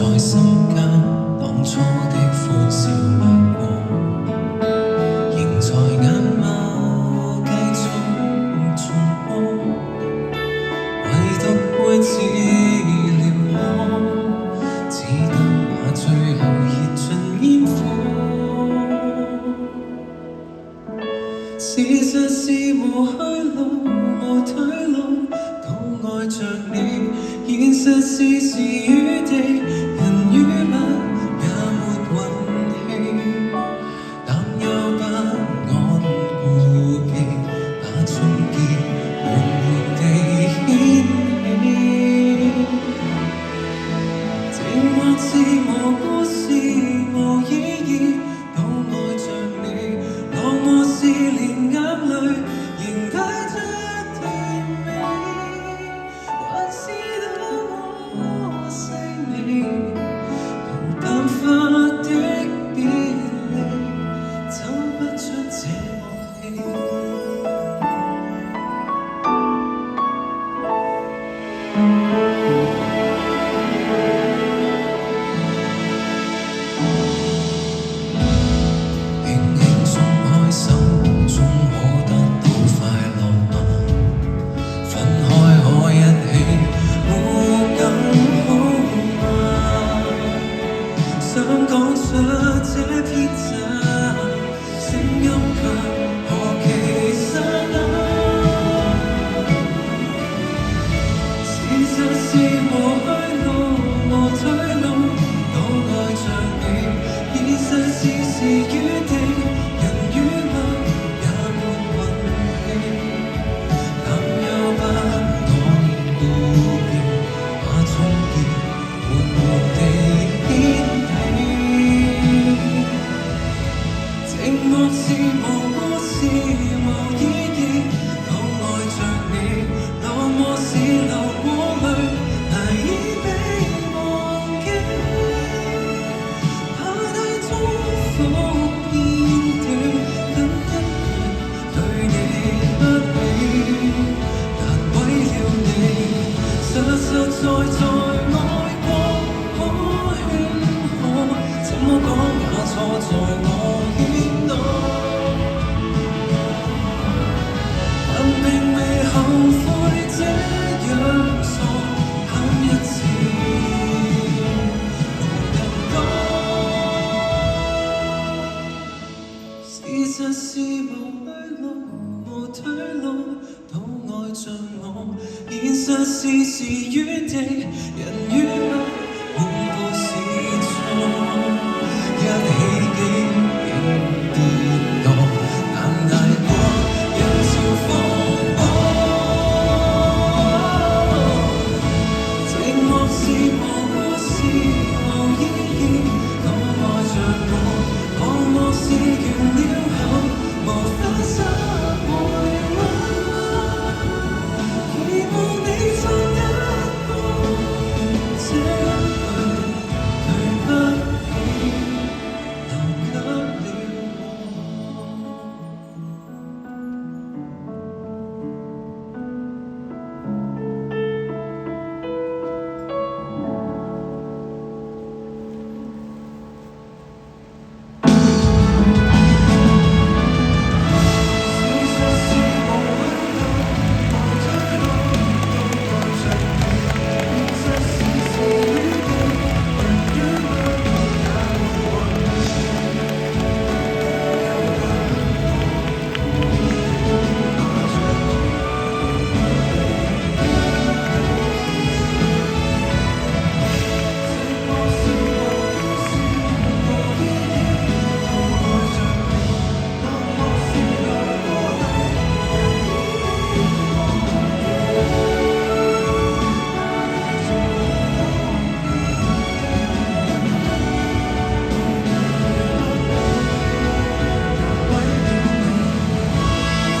在心間，當初的歡笑掠過，仍在眼眸繼續重播，唯獨會治療我，只得把最後熱盡煙火。事實是無去路，無退路，都愛着你。現實是時與地，人與物也沒運氣，擔憂不安顧忌，把終結緩緩地牽起。寂寞是無故事無意義，都愛着你，落寞是連眼淚仍帶着甜美，還是當我細膩，平淡化的別離，走不出這樂器。輕輕鬆開手，總可得到快樂嗎？分開可一起，會更好嗎？想講出這偏執聲音，卻何其剎那。事實是無去路，無退路，都愛着你。現實是時與地，人與物也沒運氣，擔憂不安顧忌，把終結緩緩地牽起。寂寞是無故事無意義，都愛着你，落寞是流過淚，難以被忘記，怕太重複片段，等一句對你不起，難為了你，實在愛過，可勸我，怎麼講也錯在我牽多，但並未後悔這樣傻，喊一次無人講。事實是無去路，無退路，都愛着我。現實是時與地，人與